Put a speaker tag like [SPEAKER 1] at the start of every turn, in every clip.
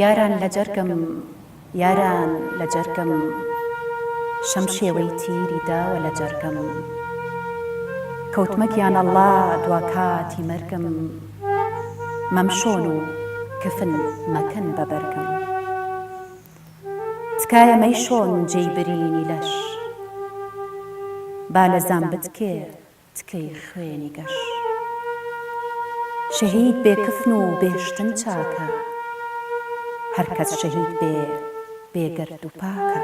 [SPEAKER 1] یاران لە جەرگم شەمشێوەی تیری داوە لە جەرگم کەوتمەکیان ئەڵڵا دواکاتی مەرگم مەمشۆن و کفن مەکەن بەبەرگم تکایە مەیشۆن جێی برینی لەش با لە زان بتکێ تکەی خوێنی گەش شەهید بێ کفن و بێشتن چاکە هەر کەس شەهید بێ بێگەرد و پاکە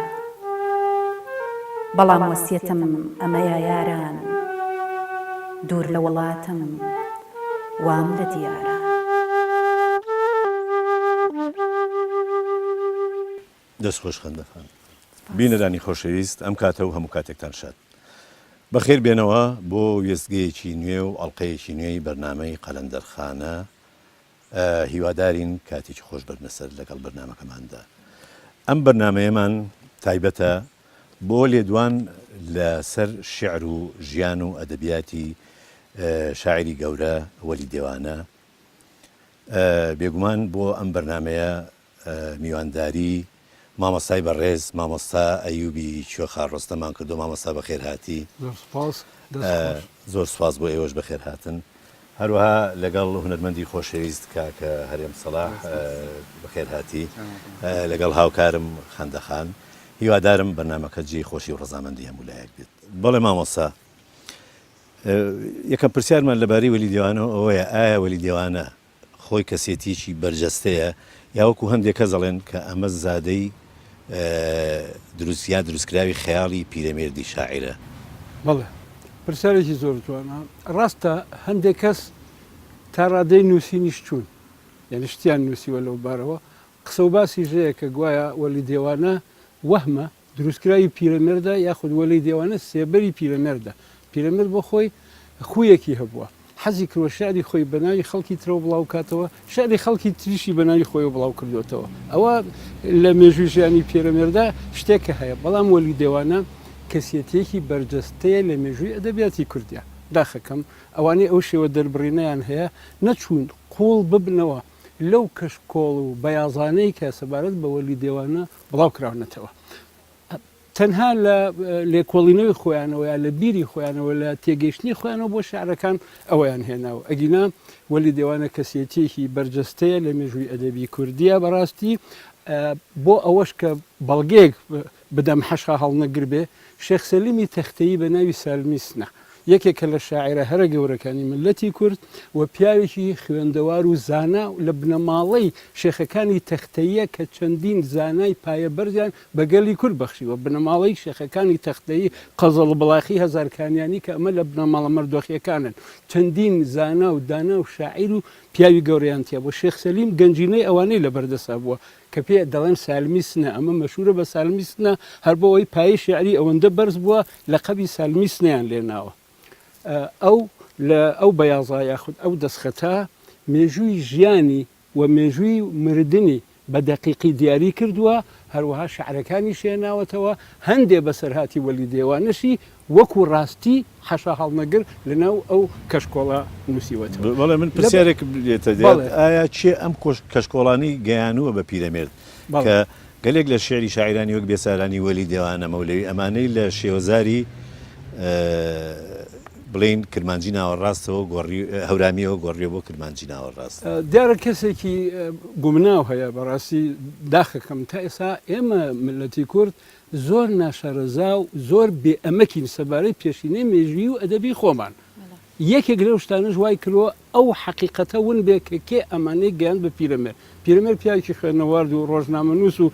[SPEAKER 1] بەڵام وەسیەتم ئەمەیە یاران دوور لە وڵاتم وام لە دیارە
[SPEAKER 2] دەست خۆش خەندەفان بینەرانی خۆشەویست ئەم کاتە و هەموو کاتێکتان شاد بەخێر بێنەوە بۆ وێستگەیەکی نوێ و ئەڵلقەیەکی نوێی بەرنامەی قەلەندەرخانە هیوادارین کاتێکی خۆش بەرنەسەر لەگەڵ بەرنامەکەماندا ئەم بەرنامەیەمان تایبەتە بۆ لێدوان لەسەر شیعر و ژیان و ئەدەبیاتی شاعری گەورە وەلی دێوانە بێگومان بۆ ئەم بەرنامەیە میوانداری مامۆستای بەڕێز مامۆستا ئەیوبی کوێخا ڕۆستەمان کردو مامۆستا بەخێر هاتی زۆر سوپاس بۆ ئێوەش بەخێر هاتن هەروەها لەگەڵ هونەرمەندی خۆشەویست کاکە هەرێم سەلاح بەخێر هاتی لەگەڵ هاوکارم خەندەخان هیوادارم بەرنامەکە جێی خۆشی و ڕەزامەندی هەموو لایەک بێت بەڵێ مامۆستا یەکەم پرسیارمان لەبارەی وەلی دێوانە ئەوەیە ئایا وەلی دێوانە خۆی کەسێتیکی بەرجەستەیە یاوەکو هەندێک کە دەڵێن کە ئەمە زادەی دروستکراوی خەیاڵی پیرەمێردی شاعرە
[SPEAKER 3] بەڵێ پرسیارێکی زۆر جوانە ڕاستە هەندێک کەس تا ڕادەی نووسینیش چوون یعنی شتیان نووسیوە لەو بارەوە قسە و باسی ژەیە کە گوایە وەلی دێوانە وەهمە دروستکراوی پیرەمێردە یاخود وەلی دێوانە سێبەری پیرەمێرد بۆ خۆی خویەکی هەبووە حەزی کردوە شعری خۆی بەناوی خەڵکی ترەوە بڵاو کاتەوە شعری خەڵکی تریشی بەناوی خۆی بڵاو کردوێتەوە ئەوە لە مێژووی ژیانی پیرەمێردە شتێکە هەیە بەڵام وەلی دێوانە کەسیەتێکی بەرجەستەیە لە مێژووی ئەدەبیاتی کوردیە داخەکەم ئەوانەی ئەو شێوە دەربڕینەیان هەیە نەچوون قوڵ ببنەوە لەو کەشکۆڵ و بەیازانەی کە سەبارەت بە وەلی دێوانە بڵاو کراونەتەوە تەنها لە لێکۆڵینەوەی خۆیانەوە یا لە بیری خۆیانەوە لە تێگەیشتنی خۆیانەوە بۆ شعرەکان ئەویان هێناوە ئەگینا وەلی دێوانە کەسیەتێکی بەرجەستەیە لە مێژووی ئەدەبی کوردیە بەڕاستی بۆ ئەوەش کە بەڵگەیەک بدەم حەشا هەڵنەگر بێ شێخ سەلیمی تەختەیی بە ناوی سالمیسنە یەکێکە لە شاعرە هەرە گەورەکانی ملەتی کورد و پیاوێکی خوێندەوار و زانا لە بنەماڵەی شێخەکانی تەختەیە کە چەندین زانای پایە بەرزیان بەگەلی کورد بەخشیوە بنەماڵەی شێخەکانی تەختەیی قەزەڵ بڵاخی هەزارکانیانی کە ئەمە لە بنەماڵە مەردۆخیەکانن چەندین زانا و دانا و شاعیر و پیاوی گەورەیانتیە بۆ شێخ سەلیم گەنجینەی ئەوانەی لە بەردەسا بووە کە پێ دەڵێن سالمیسنە ئەمە مەشهورە بە سالمیسنە هەر بۆەوەی پایی شعری ئەوەندە بەرز بووە لە قەبی سالمیسنیان لێناوە ئەو بەیازا یاخود ئەو دەستخەتە مێژووی ژیانی و مێژووی مردنی بە دەقیقی دیاری کردووە هەروەها شعرەکانی شێناوەتەوە هەندێ بەسەرهاتی وەلی دێوانەشی وەکو ڕاستی حەشا هەڵنەگر لەناو ئەو کەشکۆڵە نووسیوەتەوە
[SPEAKER 2] بەڵێ من پرسیارێک لێتە دێت ئایا چێ ئەم کەشکۆڵانی گەیانووە بە پیرەمێرد کە گەلێک لە شێعری شاعرانی وەک بێسارانی وەلی دێوانە مەولەوی ئەمانەی لە شێوەزاری بڵین کرمانجی ناوەڕاستەوە هەورامیەوە گۆڕیە بۆ کرمانجی ناوەڕاست
[SPEAKER 3] دیارە کەسێکی گومناو هەیە بەڕاستی داخەکەم تا ئێستا ئێمە ملەتی کورد زۆر ناشارەزا و زۆر بێ ئەمەکین سەبارەی پێشینەی مێژووی و ئەدەبی خۆمان یەکێک لەو شتانەش وای کردووە ئەو حەقیقەتە ون بێ کە کێ ئەمانەی گەیان بە پیرەمێرد پیاوێکی خوێندنەوارد و ڕۆژنامەنووس و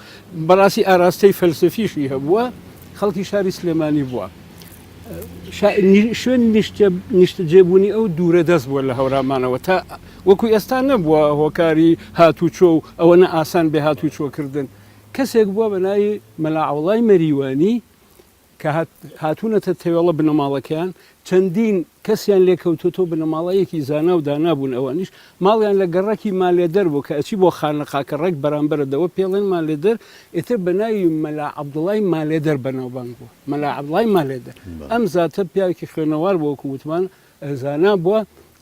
[SPEAKER 3] بەڕاستی ئاراستەی فەلسەفیشی هەبووە خەڵکی شاری سلێمانی بووە شوێن نیشتەجێبوونی ئەو دوورە دەست بووە لە هەورامانەوە تا وەکو ئێستا نەبووە هۆکاری هاتوچۆ و ئەوەنە ئاسان بێ هاتوچۆکردن کەسێک بووە بە ناوی مەلاعوڵای مەریوانی کە هاتوونەتە تێوەڵە بنەماڵەکەیان چەندین کەسیان لێکەوتۆ بنەماڵەیەکی زانا و دانابوون ئەوانیش ماڵیان لە گەڕەکی مالێدەر بوو کە ئەچی بۆ خانەقاکە ڕێک بەرامبەرەدەوە پێڵێن مالێدەر ئێتر بە ناوی مەلا عەبدوڵای مالێدەر بەناوبانگ بووە مەلا عەبدوڵای مالێدەر ئەم زاتە پیاوێکی خوێنەوار بۆ وەکو وتمان زانا بووە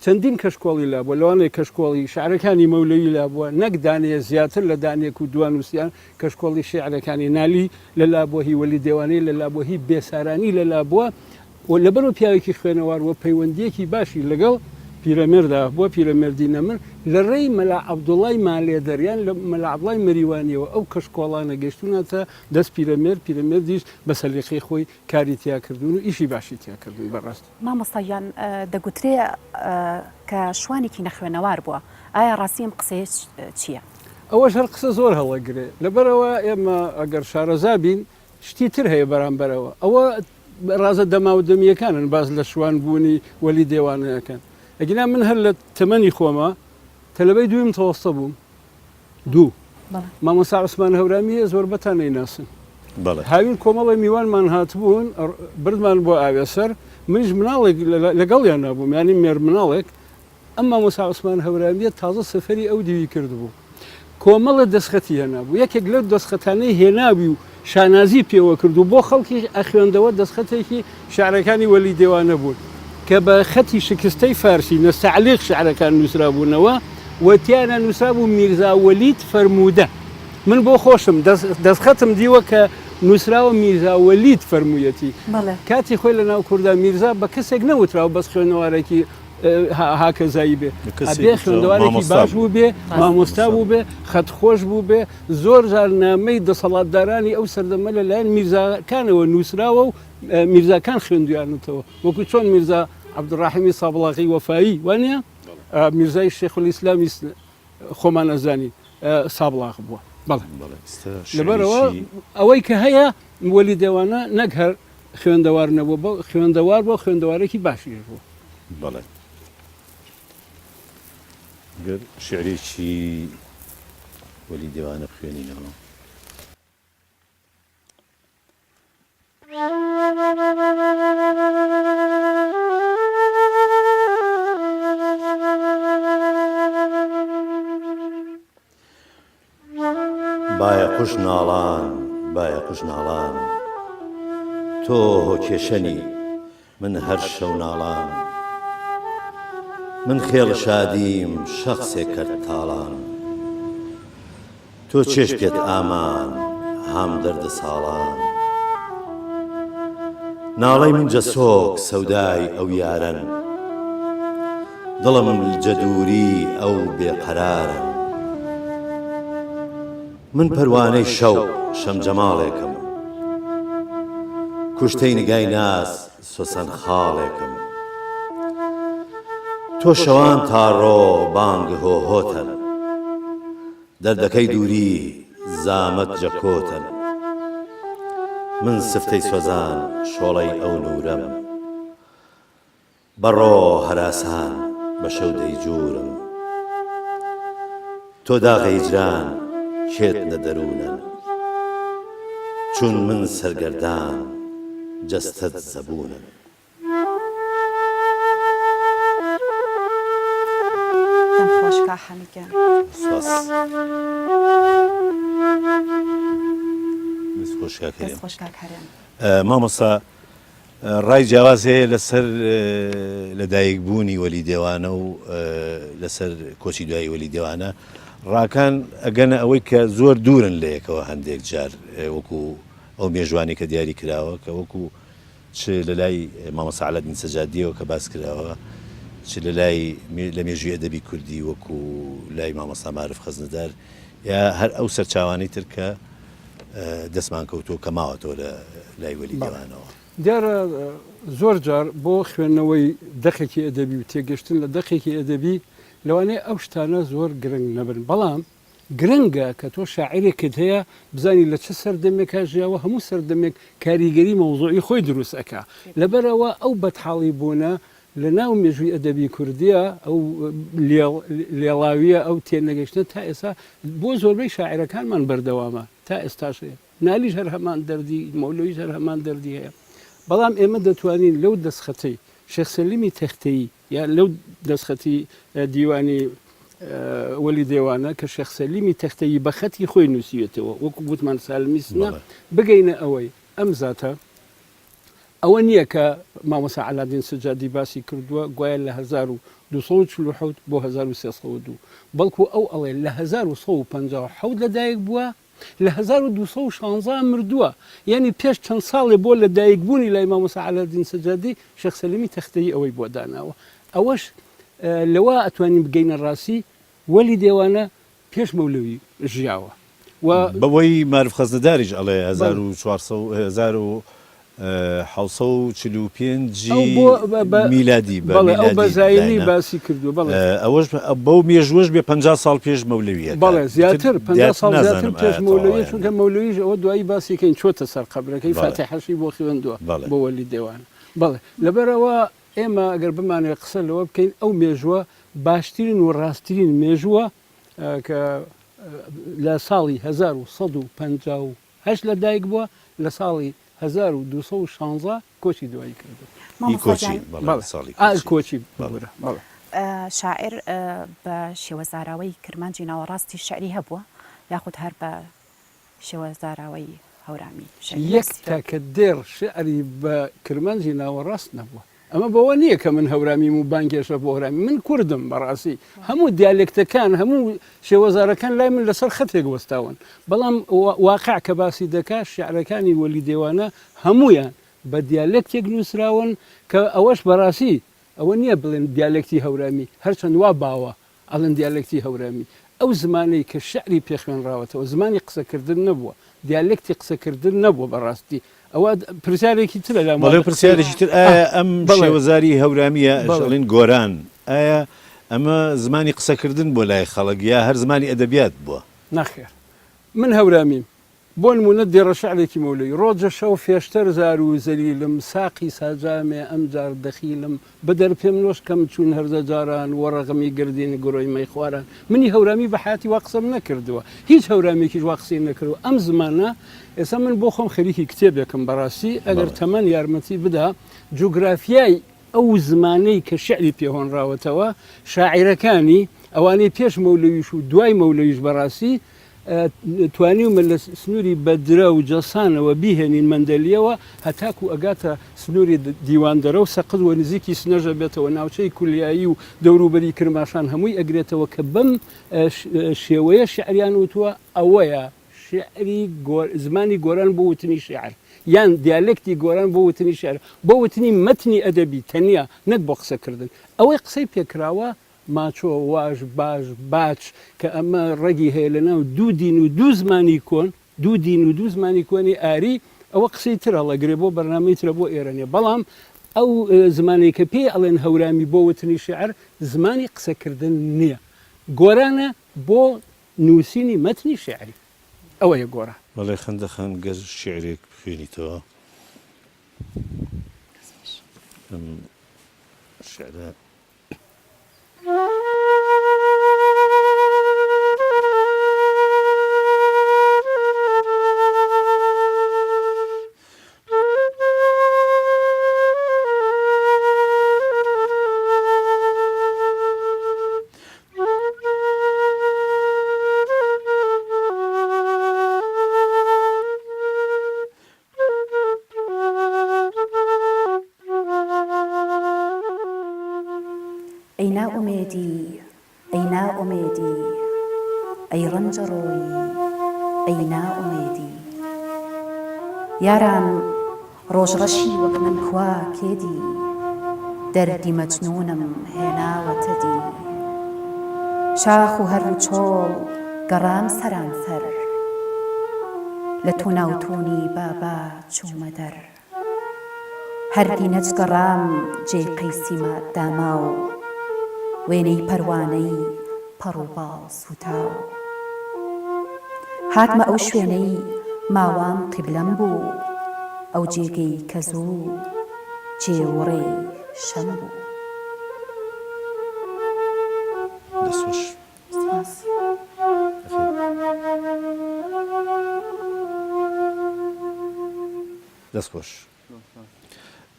[SPEAKER 3] چەندین کەشکۆڵی لابووە لەوانەیە کەشکۆڵی شعرەکانی مەولەوی لابووە نەک دانەیە زیاتر لە دانێک و دوانوسیان کەشکۆڵی شعرەکانی نالی لە لابووە هی وەلی دێوانەی لە لابووە هی بێسارانی لە لابووە و لەبەرەوە پیاوێکی خوێنەوارەوە پەیوەندیەکی باشی لەگەڵ پیرەمێردا بۆ پیرەمێردی نەمر لە ڕێی مەلا عەبدوڵای مالێدەریان لە مەلا عەبدوڵای مەریوانیەوە ئەو کەشکۆڵانە گەشتونەتە دەست پیرەمێردیش بە سەلیقەی خۆی کاری تیا کردوون و ئیشی باشی تیا کردوون بەڕاست
[SPEAKER 1] مامۆستایان دەگوترێ کە شوانێکی نەخوێنەوار بووە ئایا ڕاستی ئەم قسەیە چییە؟
[SPEAKER 3] ئەوەش هەر قسە زۆر هەڵەگرێ لەبەرەوە ئێمە ئەگەر شارەزا بین شتی تر هەیە بەرامبەرەوە ئەوە ڕازە دەما و دەمیەکانن باز لە شوان بوونی وەلی دێوانەکەن ئەگینا من هەر لە تەمەنی خۆمە تەلەبەی دویم تەوەستە بووم دوو مامۆستا عوسمان هەورامیە زۆر بەتان نەیناسن هاوین کۆمەڵی میوانمان هاتبوون بردمان بۆ ئاوێسەر منیش مناڵێک لەگەڵیان نبووم ینی مێر مناڵێک ئەم مامۆستا عوسمان هەورامیە تازە سەفەری ئەو دیوی کردبوو کۆمەڵە دەستخەتی هێنابوو یەکێک لەو دەستخەتانەی هێناوی و شانازی پێوە کردو بۆ خەڵکی ئەخوێندەوە دەستخەتێکی شعرەکانی وەلی دێوانە بوون کە بە خەتی شکستەی فارسی نەستەعلیق شعرەکان نووسرابوونەوە وتیانە نووسرابوو میرزا وەلید فەرموودە من بۆ خۆشم دەستخەتم دیوە کە نووسراوە میرزا وەلید فەرموویەتی کاتی خۆی لە ناو کووردا میرزا بە کەسێک نەوتراوە بەس خوێنەوارێکی هاکەزایی بێ ئەبێ خوێندەوارێکی باش بوو بێ مامۆستا بوو بێ خەتخۆش بوو بێ زۆر جار نامەی دەسەڵاتدارانی ئەو سەردەمە لەلایەن میرزاکانەوە نووسراوە و میرزاکان خوێندویانەتەوە وەکو چۆن میرزا عەبدوڕاحیمی سابڵاغی وەفایی وانە میرزای شێخولیسلامی خۆمان ئەزانی سابڵاغ بووە لەبەرەوە ئەوەی کە هەیە وەلی دێوانە نەک هەر خوێندەوار نەبوو بە خوێندەوار بۆ خوێندەوارێکی باشی بوو
[SPEAKER 2] بەڵێ گەر شعرێکی وەلی دێوانە بخوێنینەوە باە قوش ناڵان باە قوش ناڵان تۆ هۆکێشەنی من هەر شەو ناڵان من خێڵ شادیم شەخسێک کرد تاڵان تۆ چێش پێت ئامان هام دەردە ساڵان ناڵەی من جەسۆک سەودای ئەو یارن دڵم جەدووری ئەو بێقەرارن من پەروانەی شەو شەمجەماڵێکم کوشتەی نگای ناز سۆسەن خاڵێکم تۆ شەوان تاڕۆ بانگ هۆهۆتن دەردەکەی دووری زامەت جەکۆتن من سفتەی سۆزان شۆڵەی ئەو نورم بەڕۆ هەراسان بە شەو دەیجوورم تۆ داغە هیجران کێت لە دەروونن چون من سەرگەردان جەستەت زەبوونن
[SPEAKER 1] دەمخۆشکا حەمیدگیان
[SPEAKER 2] مامۆستا ڕای جیاواز هەیە لەسەر لەدایکبوونی وەلی دێوانە و لەسەر کۆچی دوایی وەلی دێوانە ڕاکان ئەگەنە ئەوەی کە زۆر دوورن لە یەکەوە هەندێک جار وەکو ئەو مێژوانی کە دیاری کراوە کە وەکو چ لە لای مامۆستا عەلەدین سەجادیەوە کە باس کراوە چ لە لای لە مێژووی ئەدەبی کوردی وەکو لای مامۆستا مارف خەزنەدار یا هەر ئەو سەرچاوانەی تر کە دەستمان کەوتۆ کە ماوەتەوە لە لای وەلی دێوانەوە
[SPEAKER 3] دیارە زۆر جار بۆ خوێندنەوەی دەقێکی ئەدەبی و تێگەشتن لە دەقێکی ئەدەبی لەوانەیە ئەو شتانە زۆر گرنگ نەبن بەڵام گرنگە کە تۆ شاعیرێکت هەیە بزانی لە چه سەردەمێکا ژیاوە هەموو سەردەمێک کاریگەری مەوزوعی خۆی دروست ئەکا لەبەرەوە ئەو بەتحاڵی بوونە لە ناو مێژووی ئەدەبی کوردیە ئەو لێڵاویە ئەو تێنەگەشتە تا ئێستا بۆ زۆربەی شاعیرەکانمان بەردەوامە تا ئێستاشەیە نالیش هەر هەمان دەردی مەولەویش هەر هەمان دەردی هەیە بەڵام ئێمە دەتوانین لەو دەستخەتەی شێخ سەلیمی تەختەیی یا لەو دەستخەتی دیوانی وەلی دێوانە کە شێخ سەلیمی تەختەیی بە خەتی خۆی نووسیوێتەوە وەکو گوتمان سالمیسنە بگەینە ئەوەی ئەم زاتە ئەوە نییە کە مامۆستا عەلادین سەجادی باسی کردووە گوایە لە 1940 بۆ 1302 بەڵکو ئەو ئەڵێ لە 1950 لەدایک بووە لە 1216 مردووە یعنی پێش چەند ساڵێ بۆ لە دایکبوونی لای مامۆستا عەلەدین سەجادی شێخ سەلیمی تەختەیی ئەوەی بۆ داناوە ئەوەش لەوە ئەتوانین بگەینە ڕاستی وەلی دێوانە پێش مەولەوی ژیاوە
[SPEAKER 2] بەوەی معروف خەزنەداریش ئەڵێ 1945 میلادی
[SPEAKER 3] ئەو بەزایلی باسی کردو
[SPEAKER 2] ئەوەش بەو مێژوەش بێ 50 ساڵ پێش مەولەویە
[SPEAKER 3] بەڵێ زیاتر 50 ساڵ زیاتر پێش مەولەوی چونکە مەولەویش ئەوە دوایی باسیکەین چۆتە سەر قەبرەکەی فاتحەشی بۆ خوێندووە بۆ وەلی دێوانە بەڵێ لەبەرەوە ئێمە ئەگەر بمانێ قسە لەوە بکەین ئەو مێژووە باشترین و ڕاستترین مێژووە کە لە ساڵی 1950 لەدایک بووە لە ساڵی 1216 کۆچی دوایی کردو کۆچی
[SPEAKER 1] شاعر بە شێوەزاراوەی کرمانجی ناوەڕاستی شعری هەبووە یاخود هەر بە شێوەزاراوەی هەورامی
[SPEAKER 3] یەک تاکە دێر شعری بە کرمانجی ناوەڕاست نەبووە ئەمە بەوە نییە کە من هەورامیم و بانگێشە بۆ هەورامی من کوردم بەڕاستی هەموو دیالکتەکان هەموو شێوەزارەکان لای من لەسەر خەتێک وەستاون بەڵام واقع کە باسی دەکات شعرەکانی وەلی دێوانە هەمویان بە دیالکتێک نووسراون کە ئەوەش بەڕاستی ئەوە نییە بڵێن دیالکتی هەورامی هەرچەند وا باوە ئەڵێن دیالکتی هەورامی ئەو زمانەی کە شعری پێخوێنراوەتەوە زمانی قسەکردن نەبووە دیالکتی قسەکردن نەبووە بەڕاستی ئەوە پرسیارێکی ترە لە
[SPEAKER 2] بەڵێ پرسیارێکی تر ئایا ئەم شێوەزاری هەورامیە ژەڵین گۆران ئایا ئەمە زمانی قسەکردن بۆ لای خەڵک یا هەر زمانی ئەدەبیات بووە
[SPEAKER 3] نەخێر من هەورامیم بۆ نمونە دێڕە شعرێکی مەولەوی ڕۆژە شەو فێشتر زار و زەلیلم ساقی ساجامێ ئەم جار دەخیلم بەدەر پێم نۆش کەم چوون هەرزە جاران وەڕەغمی گردینی گڕۆی مەی خواران منی هەورامی بە حیاتی وا قسەم نەکردووە هیچ هەورامێکیش وا قسەی نەکردووە ئەم زمانە ئێستا من بۆ خۆم خەریکی کتێبێکم بەڕاستی ئەگەر تەمەەن یارمەتی بدا جوگرافیای ئەو زمانەی کە شعری پێهۆنراوەتەوە شاعیرەکانی ئەوانەی پێش مەولەویش و دوای مەولەویش بەڕاستی توانیومە لە سنووری بەدرە و جەسانەوە بیهێنین مەندەلیەوە هەتاکو ئەگاتە سنووری دیواندەرە و سەقز و نزیکی سنەژە بێتەوە ناوچەی کولیایی و دەوروبەری کرماشان هەمووی ئەگرێتەوە کە بەم شێوەیە شعریان وتووە ئەوەیە شعری زمانی گۆران بۆ وتنی شعر یان دیالکتی گۆران بۆ وتنی شعر بۆ وتنی مەتنی ئەدەبی تەنیا نەک بۆ قسەکردن ئەوەی قسەی پێکراوە ماچۆ واژ باش باچ کە ئەمە ڕێگی هەیە لەناو دوو دین و دوو زمانی کۆن دوو دین و دوو زمانی کۆنی ئاری ئەوە قسەی تر هەڵەگرێ بۆ بەرنامەی ترە بۆ ئێرانێ بەڵام ئەو زمانەی کە پێی ئەڵێن هەورامی بۆ وتنی شعر زمانی قسەکردن نییە گۆرانە بۆ نووسینی مەتنی شعری ئەوەیە گۆرە
[SPEAKER 2] بەڵێ خەندەخان گەر شعرێک بخوێنیتەوە شعرە
[SPEAKER 1] ئەینا ئومێدی ئەینا ئومێدی ئەی ڕەنجە ڕۆی ئەینا ئومێدی یاران ڕۆژڕەشی وەک من کوا کێدی دەردی مەجنونم هێناوەتە دی شاخ و هەر و چۆڵ گەڕام سەرانسەر لە تو ناوتونی بابا چوومە دەر هەردی نەجگەڕام جێ قەیسیمە داما و وێنەی پەروانەی پەڕ و باڵ سوتاو هاتمە ئەو شوێنەی ماوام قیبلەم بوو ئەو جێگەی کە زوو جێوەڕێ شەم بوو
[SPEAKER 2] دەستخۆش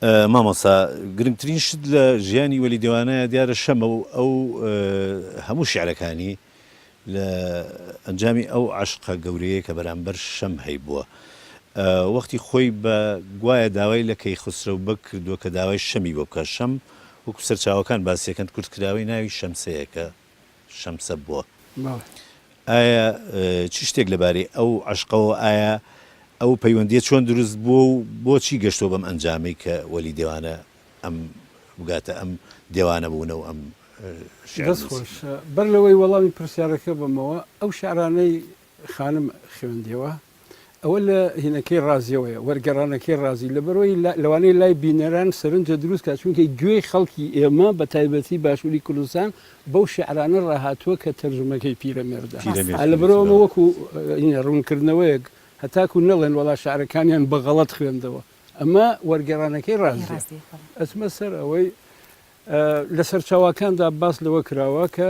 [SPEAKER 2] مامۆستا گرنگترین شت لە ژیانی وەلی دێوانەیە دیارە شەمە و ئەو هەموو شیعرەکانی لە ئەنجامی ئەو عەشقە گەورەیە کە بەرامبەر شەم هەی بووە وەختی خۆی بە گوایە داوای لە کەیخسرەوبەک کردووە کە داوای شەمی بۆ بکە شەم وەکو سەرچاوەکان باسیەکەن کورتکراوی ناوی شەمسەیەکە شەمسە بووە ئایا چ شتێک لەبارەی ئەو عەشقەوە ئایا ئەو پەیوەندیە چۆن دروست بووە و بۆچی گەشتۆ بەم ئەنجامەی کە وەلی دێوانە ئەم بگاتە ئەم دێوانە بوونەوە ئەم
[SPEAKER 3] دەست خۆش بەر لەوەی وەڵامی پرسیارەکە بمەوە ئەو شعرانەی خانم خوێندیەوە ئەوە لە هینەکەی ڕازیەوەیە وەرگەڕانەکەی ڕازی لەبەرەوەی لەوانەیە لای بینەران سەرنجە دروست کات چونکە گوێی خەڵکی ئێمە بە تایبەتی باشووری کوردستان بەو شعرانە ڕاهاتووە کە تەرجمەکەی پیرەمێردە لەبەرەوەمە وەکو ڕوونکردنەوەیەک هەتاکو نەڵێن وەڵا شعرەکانیان بەغەڵەت خوێندەوە ئەمە وەرگێڕانەکەی ڕازی ئەچمە سەر ئەوەی لە سەرچاوەکاندا باس لەوە کراوە کە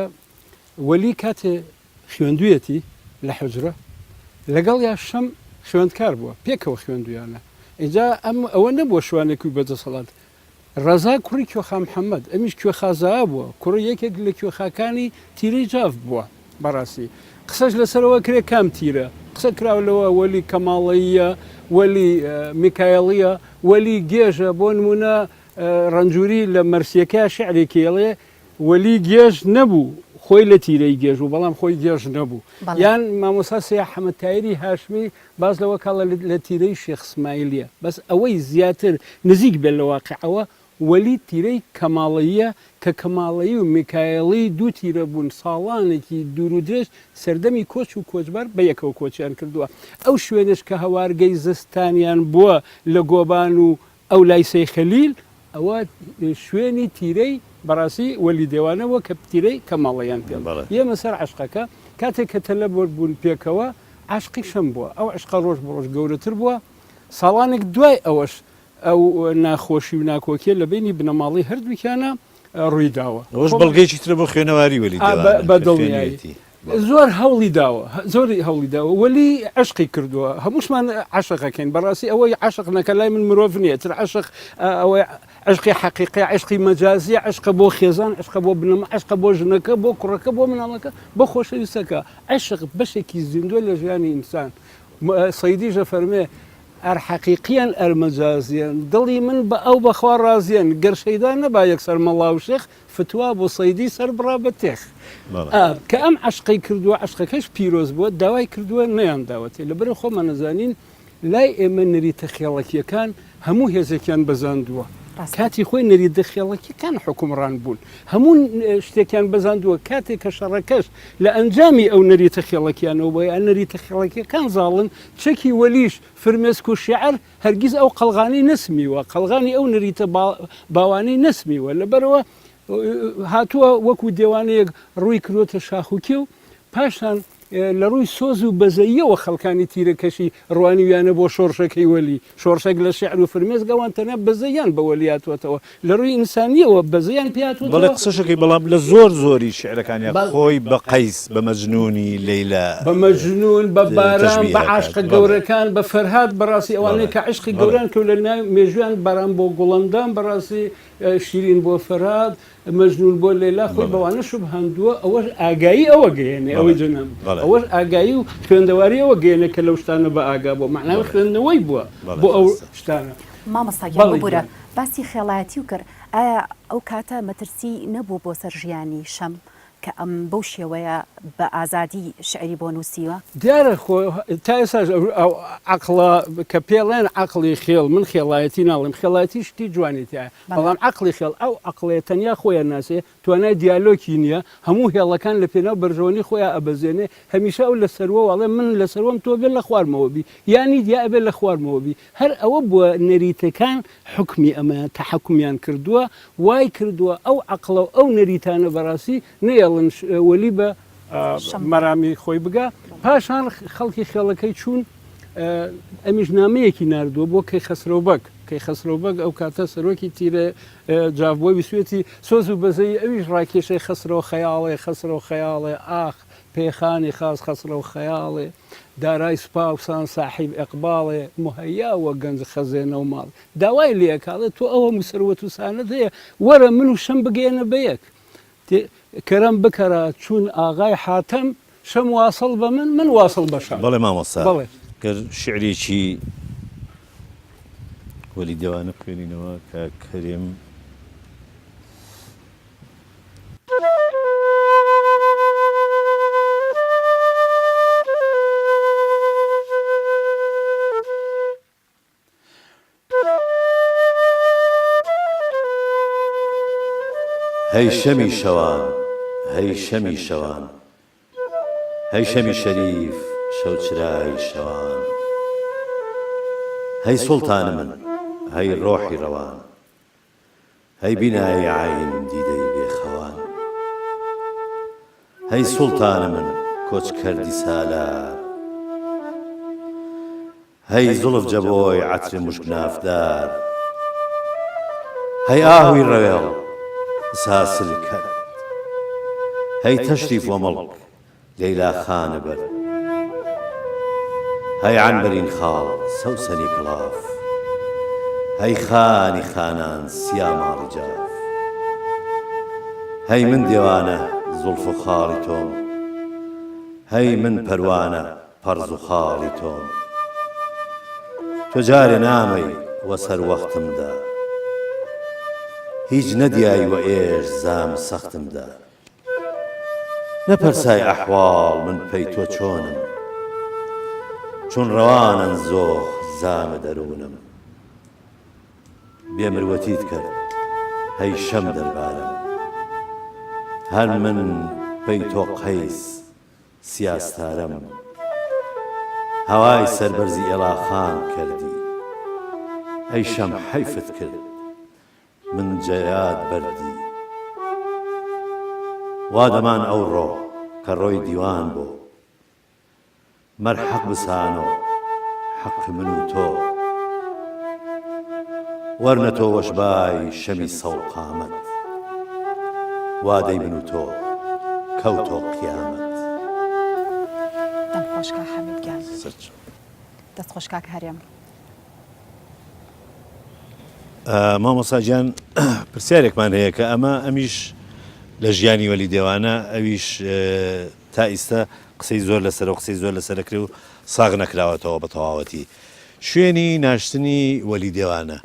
[SPEAKER 3] وەلی کاتێ خوێندوویەتی لە حوجرە لەگەڵ یا شەم خوێندکار بووە پێکەوە خوێندویانە اینجا ئەوە نەبووە شوانێکی بەدەسەڵات ڕەزا کوڕی کوێخا محەممەد ئەمیش کوێخازا بووە کوڕی یەکێک لە کوێخاکانی تیرەی جاف بووە بەڕاستی قسەش لەسەرەوە کرێ کام تیرە قسە کراولەوە وەلی کەماڵەیە وەلی میکایڵیە وەلی گێژە بۆ نمونە ڕەنجوری لە مەرسیەکە شعرێکیڵێ وەلی گێژ نەبوو خۆی لە تیرەی گێژ و بەڵام خۆی گێژ نەبوو یان مامۆستا سیا حەمەد تایری هاشمی باز لەوە کاڵە لە تیرەی شێخ اسماعیلیە بەس ئەوەی زیاتر نزیک بێت لە واقعەوە وەلی تیرەی کەماڵەیە کە کەماڵەیی و میکایڵی دوو تیرە بوون ساڵانێکی دوور و درێژ سەردەمی کۆچ و کۆچبەر بە یەکەوە کۆچیان کردووە ئەو شوێنش کە هەوارگەی زستانیان بووە لە گۆبان و ئەو لای سەیخەلیل ئەوە شوێنی تیرەی بەڕاستی وەلی دێوانەوە کە تیرەی کەماڵەیان پێ ئێمە سەر عەشقەکە کاتێک کە تەلە بوون پێکەوە عەشقی شەم بووە ئەو عەشقە ڕۆژ بە ڕۆژ گەورەتر بووە ساڵانێک دوای ئەوەش ئەو ناخۆشی و ناکۆکیە لە بینی بنەماڵی هەردووکیانە ڕوویداوە
[SPEAKER 2] ئەوش بەڵگەیەکی ترە بۆ خوێنەواری وەلی
[SPEAKER 3] بە دڵنیایەتی زۆر هەوڵی داوە زۆری هەوڵی داوە وەلی عشقی کردووە هەمووشمان عشقەکەین بەڕاستی ئەوەی عشق نەکە لای من مرۆڤ نییە تر عشق ئەوەی عشقی حەقیقی عشقی مەجازی عشقە بۆ خێزان عشقە بۆ بنەمە عشقە بۆ ژنەکە بۆ کوڕەکە بۆ مناڵەکە بۆ خۆشەویستەکە عشق بەشێکی زیندوە لە ژیانی ئینسان سەیدیژە فەرمێ ئەر حەقیقیان ئەر مەجازیان دڵی من بە ئەو بەخوا ڕازیان گەرشەیدا نەبا یەکسەر مەڵاو شێخ فتوا بۆ سەیدی سەر بڕا بە تێخ کە ئەم عشقی کردووە عشقەکەش پیرۆز بووە داوای کردووە نەیان داوەتێ لەبەر خۆمە نەزانین لای ئێمە نەریتە خێڵەکیەکان هەموو هێزێکیان بەزاندووە کاتی خۆی نەریتە خێڵەکیەکان حکومڕان بوون هەموو شتێکیان بەزاندووە کاتێک کە شەڕەکەش لە ئەنجامی ئەو نەریتە خێڵەکیانەوە بۆ ئەن نەریتە خێڵەکیەکان زاڵن چەکی وەلیش فرمێسک و شیعر هەرگیز ئەو قەڵغانی نەسمیوە قەڵغانی ئەو نەریتە باوانەی نەسمیوە لەبەرەوە هاتووە وەکو دێوانەیەک ڕووی کردوتە شاخوکی و پاشان لە ڕووی سۆز و بەزەیەوە خەڵکانی تیرەکەشی ڕوانیویانە بۆ شۆڕشەکەی وەلی شۆڕشێک لە شعر و فرمێز گەوان تەنە بەزەیان بە وەلیاتوەتەوە لە ڕووی ئینسانیەوە بەزەیان پێاتوە
[SPEAKER 2] بەڵێ قسەشەکەی بەڵام لە زۆری شعرەکانیان خۆی بە قەیس بە مەجنونی لەیلا
[SPEAKER 3] بە مەجنون بە باران بە عاشقە گەورەکان بە فەرهاد بەڕاستی ئەوانەیە کە عشقی گەوران کە لە ناو مێژویان باران بۆ گوڵەندان بەڕاستی شیرین بۆ فەرهاد مەجنون بۆ لەیلا خۆی بەوانە شوب هەندووە ئەوەش ئاگایی ئەوە گەیەنێ ئەوەی جەناب ئەوەش ئاگایی و خوێندەواری ئەوە گەیەنە کە لەو شتانە بە ئاگا بۆ معناوی خوێندنەوەی بووە بۆ ئەو شتانە
[SPEAKER 1] مامۆستاگیان ببوورە باسی خێڵایەتی و کرد ئایا ئەو کاتە مەترسی نەبوو بۆ سەر ژیانی شەم کە ئەم بەو شێوەیە بە ئازادی شعری بۆ نووسیوە
[SPEAKER 3] دیارە خۆ تا ئێستا عەقڵە کە پێڵێن عەقڵی خێڵ من خێڵایەتی ناڵێم خێڵایەتی شتی جوانێتیایە بەڵام عەقڵی خێڵ ئەو عەقڵێ تەنیا خۆیان ناسێ توانای دیالۆکی نییە هەموو هێڵەکان لە پێناو بەرژەوەنی خۆیان ئەبەزێنێ هەمیشە ئەو لە سەروە وەڵێ من لە سەروەم تۆ بێت لە خوارمەوە بی یانی دیا ئەبێت لە خوارمەوە بی هەر ئەوە بووە نەریتەکان حکمی ئەمە تەحەکومیان کردووە وای کردووە ئەو عەقڵە و ئەو نەریتانە بەڕاستی نەیەڵن وەلی بە مەرامی خۆی بگا پاشان خەڵکی خێڵەکەی چوون ئەمیش نامەیەکی نردووە بۆ کەی خەسرۆبەک کەی خەسرۆبەک ئەو کاتە سەرۆکی تیرە جااببووە ویسوێتی سۆز و بەزەی ئەویش ڕاکێشەی خەسرۆ خەیاڵێ خەسرۆ خەیاڵێ ئاخ پێخانی خاص خەسرۆ خەیاڵێ دارای سوپاوسان ساحیب ئەقباڵێ مهەیاوە گەنج خەزێنە و ماڵ داوای لێکاڵێت تۆ ئەوە مسەروەت و سانت هەیە وەرە من و شەم بگەێنە بەیەک کەرەم بکەرە چون ئاغای حاتەم شەم واصل بە من واصل بە شەم
[SPEAKER 2] بەڵێ مامۆستا کە شعرێکی وەلی دێوانە خوێنینەوە کە کەریم هەی شەمی شەوان هەی شەمی شەوان هەی شەمی شەریف شەوچرای شەوان هەی سوڵتانە من هەی ڕۆحی ڕەوان هەی بینایی عین دیدەی بێخەوان هەی سوڵتانە من کۆچکەردی سالار هەی زوڵف جەبۆی عەتر موشک نافدار هەی ئاهوی ڕەوێڵ ساسل کرد هەی تەشریف وەمەڵک لەیلا خانە بەر هەی عنبەرین خاڵ سەوسەری کڵاف هەی خانی خانان سیاماڵی جاف هەی من دیوانە زوڵف و خاڵی تۆم هەی من پەروانە پەرز و خاڵی تۆم تۆ جارێ نامەی وەسەر وەختمدا هیچ نەدیایی وە ئێش زام سەختمدا نەپەرسای ئەحواڵ من پەی تۆ چۆنم چون ڕەوانن زۆخ زامە دەروونم بێمروەتیت کرد هەی شەم دەربارم هەر من پەی تۆ قەیس سیاستارم هەوای سەربەرزی ئێڵاخان کردی ئەی شەم حەیفت کرد من جەیاد بەردی وا دەمان ئەوڕۆ کە ڕۆی دیوان بۆ مەر حەق بسانەوە حەق من و تۆ وەرنە تۆ وەشبای شەمی سەوڵ قامەت وا دەیبن و تۆ کەوتۆ قیامەت
[SPEAKER 1] دەمخۆش کا حەمید گیان دەستخۆش کاک هەرێم
[SPEAKER 2] مامۆساجیان پرسیارێکمان هەیە کە ئەمیش لە ژیانی وەلی دێوانە ئەویش تا ئیستا قسەی زۆر لەسەر و قسەی زۆر لەسەرەکرێ و ساغ نەکراوەتەوە بە تەواوەتی شوێنی ناشتنی وەلی دێوانە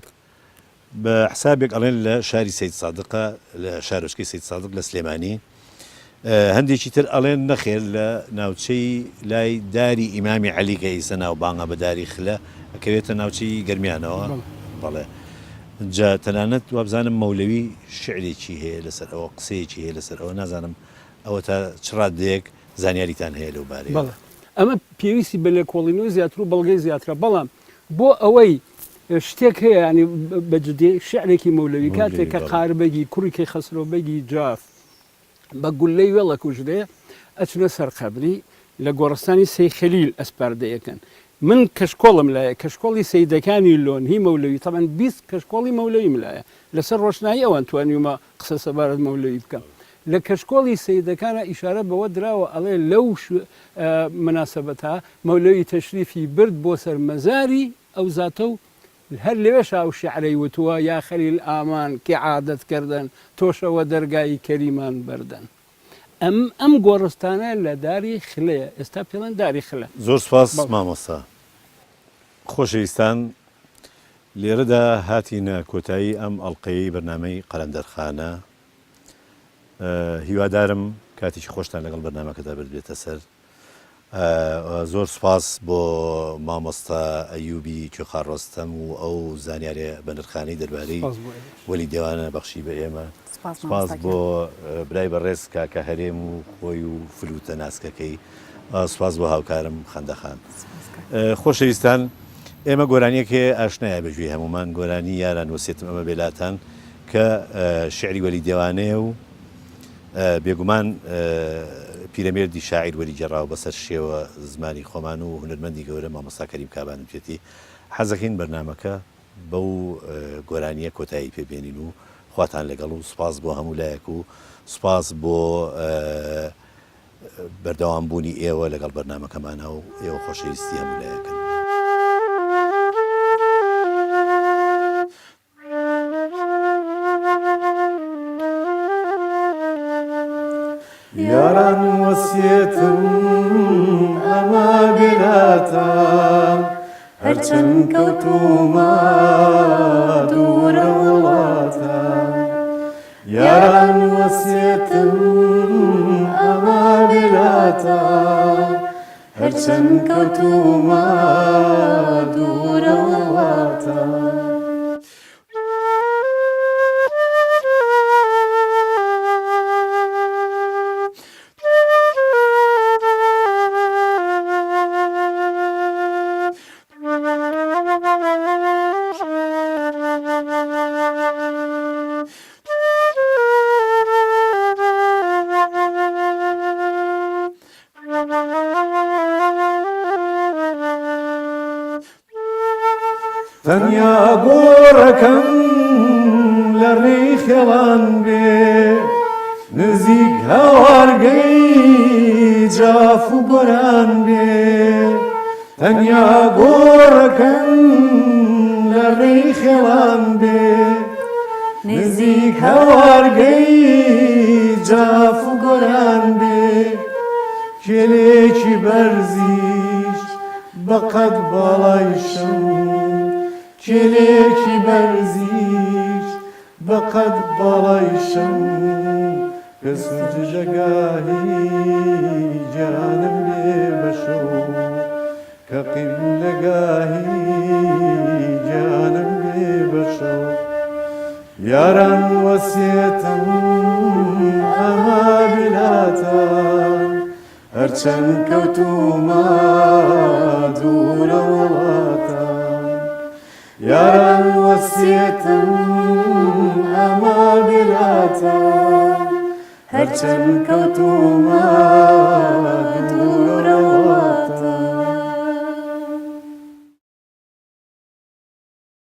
[SPEAKER 2] بە حسابێک ئەڵێن لە شاری سەید سادقە لە شارۆچکەی سەید سادق لە سلێمانی هەندێکی تر ئەڵێن نەخێر لە ناوچەی لای داری ئیمامی عەلی کە ئیستا ناوبانگە بە داری خلە ئەکەوێتە ناوچەی گەرمیانەوە بەڵێ جا تەنانەت وابزانم مەولەوی شعرێکی هەیە لەسەر ئەوە قسەیەکی هەیە لەسەر ئەوە نازانم ئەوە تا چڕادەیەک زانیاریتان هەیە لەو بارەیە
[SPEAKER 3] بەڵێ ئەمە پێویستی بە لێکۆڵینەوەی زیاتر و بەڵگەی زیاترە بەڵام بۆ ئەوەی شتێک هەیە ینی بەجددی شعرێکی مەولەوی کاتێک کە قاربەگی کوڕێکی خەسرۆبەگی جاف بە گولەی وێڵە کوژدێ ئەچنە سەر قەبری لە گۆڕستانی سەی خەلیل ئەسپاردەیەکەن من کەشکۆڵم لایە کەشکۆڵی سەیدەکانی لۆن هی مەولەوی تەبەن 20 کەشکۆڵی مەولەویم لایە لەسەر ڕۆشنایی ئەوان توانیمە قسە سەبارەت مەولەوی بکەم لە کەشکۆڵی سەیدەکانە ئیشارە بەوە دراوە ئەڵێ لەو مناسبەتە مەولەوی تەشریفی برد بۆ سەر مەزاری ئەو زاتە و هەر لەوێش ئەو شیعرەی وتووە یا خەلیل ئامان کێ عادەت کردن تۆشەوە دەرگای کەریمان بەردەن ئەم گۆڕستانە لە داری خلەیە ئێستا پێڵەن داری خلە
[SPEAKER 2] زۆر سپاس مامۆستا خۆشەویستان لێرەدا هاتینە کۆتایی ئەم ئەڵلقەی بەرنامەی قەلەندەرخانە هیوادارم کاتێکی خۆشتان لەگەڵ بەرنامەکەدا بردبێتە سەر زۆر سپاس بۆ مامۆستا ئەیوبی کوێخا ڕۆستەم و ئەو زانیارێ بەنرخانەی دەربارەی وەلی دێوانە بەخشی بە ئێمە سپاس بۆ برای بەڕێز کاکە هەرێم و خۆی و فلوتە ناسکەکەی سپاس بۆ هاوکارم خەندەخان خۆشەویستان ئێمە گۆرانیەکێ ئاشنایە بەژوی هەمومان گۆرانی یاران وەسێتم ئەمە بێلاتان کە شعری وەلی دێوانەیە و بێگومان پیرەمێردی شاعیر وەلی جەڕاو بەسەر شێوە زمانی خۆمان و هونەرمەندی گەورە مامۆستا کەریم کابانم پێێتی حەزەکەین بەرنمەکە بەو گۆرانیە کۆتایی پێبێنین و خواتان لەگەڵ و سپاس بۆ هەموو لایەک و سپاس بۆ بەردەوامبوونی ئێوە لەگەڵ بەرنمەکەمانە و ئێوە خۆشەویستی هەموو لایەکەن
[SPEAKER 4] یاران وەسیەتم ئەمە بێلاتە هەرچەند کەوتومە دوورە وڵاتە یاران وەسیەتم ئەمە بێلاتە هەرچەند کەوتومە دوورە وڵاتە تەنیا گۆڕەکەم لە ڕێی خێڵان بێ نزیک هەوارگەی جاف و گۆران بێ تەنیا گۆڕەکەم لە ڕێی خێڵان بێ نزیک هەوارگەی جاف و گۆران بێ کێلێکی بەرزیش بەقەد باڵای شەو کێلێکی بەرزیش بەقەد باڵای شەو کە سوجژەگاهی جانم لێ بەشەو کە قیبلەگاهی جانم لێ بەشەو یاران وەسیەتم ئەما بلاتان هەرچەند کەوتومە دوورە وڵاتان یاران وەسیەتم ئەما بلاتان هەرچەند کەوتومە دوورە